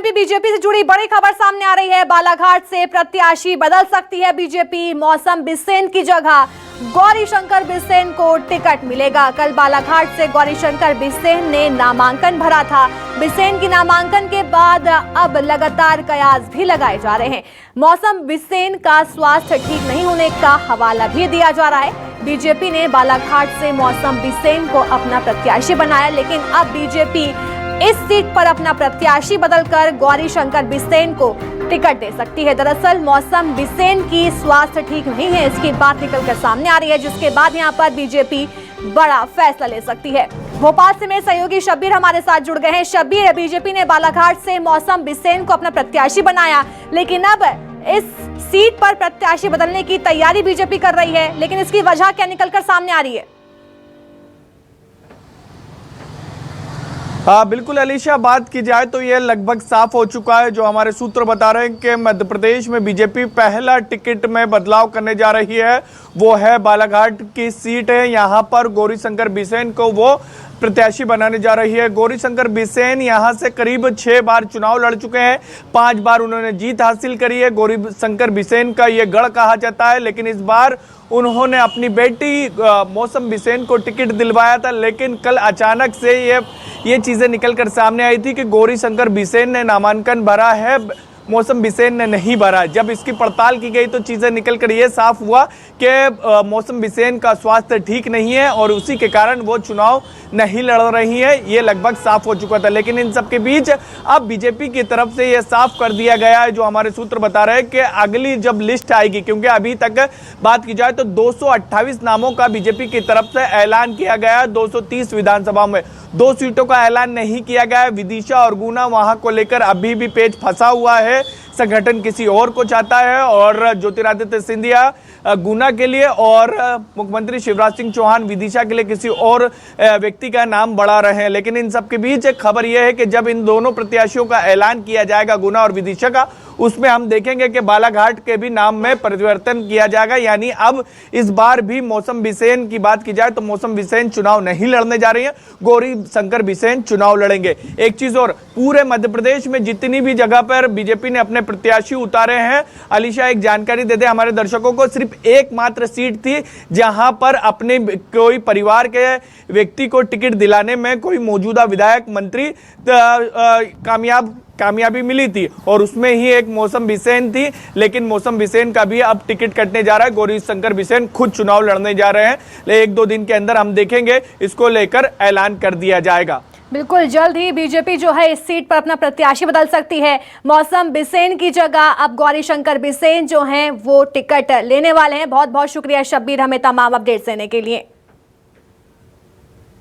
अभी बीजेपी से जुड़ी बड़ी खबर सामने आ रही है। बालाघाट से प्रत्याशी बदल सकती है बीजेपी। मौसम बिसेन की जगह गौरीशंकर बिसेन को टिकट मिलेगा। कल बालाघाट से गौरीशंकर बिसेन ने नामांकन भरा था। बिसेन की नामांकन के बाद अब लगातार कयास भी लगाए जा रहे हैं। मौसम बिसेन का स्वास्थ्य ठीक नहीं होने का हवाला भी दिया जा रहा है। बीजेपी ने बालाघाट से मौसम बिसेन को अपना प्रत्याशी बनाया, लेकिन अब बीजेपी इस सीट पर अपना प्रत्याशी बदलकर गौरीशंकर बिसेन को टिकट दे सकती है। दरअसल मौसम बिसेन की स्वास्थ्य ठीक नहीं है, इसकी बात निकलकर सामने आ रही है, जिसके बाद यहां पर बीजेपी बड़ा फैसला ले सकती है। भोपाल से मेरे सहयोगी शब्बीर हमारे साथ जुड़ गए हैं। शब्बीर, बीजेपी ने बालाघाट से मौसम बिसेन को अपना प्रत्याशी बनाया, लेकिन अब इस सीट पर प्रत्याशी बदलने की तैयारी बीजेपी कर रही है, लेकिन इसकी वजह क्या निकलकर सामने आ रही है? हाँ बिल्कुल अलीशा, बात की जाए तो यह लगभग साफ हो चुका है। जो हमारे सूत्र बता रहे हैं कि मध्य प्रदेश में बीजेपी पहला टिकट में बदलाव करने जा रही है, वो है बालाघाट की सीट है। यहाँ पर गौरीशंकर बिसेन को वो प्रत्याशी बनाने जा रही है। गौरीशंकर बिसेन यहाँ से करीब 6 बार चुनाव लड़ चुके हैं, 5 बार उन्होंने जीत हासिल करी है। गौरीशंकर बिसेन का ये गढ़ कहा जाता है, लेकिन इस बार उन्होंने अपनी बेटी मौसम बिसेन को टिकट दिलवाया था, लेकिन कल अचानक से ये चीज़ें निकलकर सामने आई थी कि गौरीशंकर बिसेन ने नामांकन भरा है, मौसम बिसेन ने नहीं भरा। जब इसकी पड़ताल की गई तो चीज़ें निकलकर ये साफ हुआ कि मौसम बिसेन का स्वास्थ्य ठीक नहीं है और उसी के कारण वो चुनाव नहीं लड़ रही है। ये लगभग साफ हो चुका था, लेकिन इन सब के बीच अब बीजेपी की तरफ से ये साफ कर दिया गया है। जो हमारे सूत्र बता रहे हैं कि अगली जब लिस्ट आएगी, क्योंकि अभी तक बात की जाए तो 228 नामों का बीजेपी की तरफ से ऐलान किया गया है। 230 विधानसभा में 2 सीटों का ऐलान नहीं किया गया है। विदिशा और गुना वहां को लेकर अभी भी पेच फंसा हुआ है। संगठन किसी और को चाहता है और ज्योतिरादित्य सिंधिया गुना के लिए और मुख्यमंत्री शिवराज सिंह चौहान विदिशा के लिए किसी और व्यक्ति का नाम बढ़ा रहे हैं। लेकिन इन सब के बीच एक खबर यह है कि जब इन दोनों प्रत्याशियों का ऐलान किया जाएगा, गुना और विदिशा का, उसमें हम देखेंगे कि बालाघाट के भी नाम में परिवर्तन किया जाएगा। यानी अब इस बार भी मौसम बिसेन की बात की जाए तो मौसम बिसेन चुनाव नहीं लड़ने जा रही है, गौरीशंकर बिसेन चुनाव लड़ेंगे। एक चीज और, पूरे मध्य प्रदेश में जितनी भी जगह पर बीजेपी ने अपने प्रत्याशी उतारे हैं, अलीशा एक जानकारी दे दे हमारे दर्शकों को, सिर्फ एकमात्र सीट थी जहां पर अपने कोई परिवार के व्यक्ति को टिकट दिलाने में कोई मौजूदा विधायक मंत्री कामयाबी मिली थी और उसमें ही एक मौसम बिसेन थी। लेकिन मौसम बिसेन का भी अब टिकट कटने जा रहा है। गौरीशंकर बिसेन खुद चुनाव लड़ने जा रहे हैं, 1-2 दिन के अंदर हम देखेंगे, इसको लेकर ऐलान कर दिया जाएगा। बिल्कुल जल्द ही बीजेपी जो है इस सीट पर अपना प्रत्याशी बदल सकती है। मौसम बिसेन की जगह अब गौरीशंकर बिसेन जो हैं वो टिकट लेने वाले हैं। बहुत बहुत शुक्रिया शब्बीर, हमें तमाम अपडेट्स देने के लिए।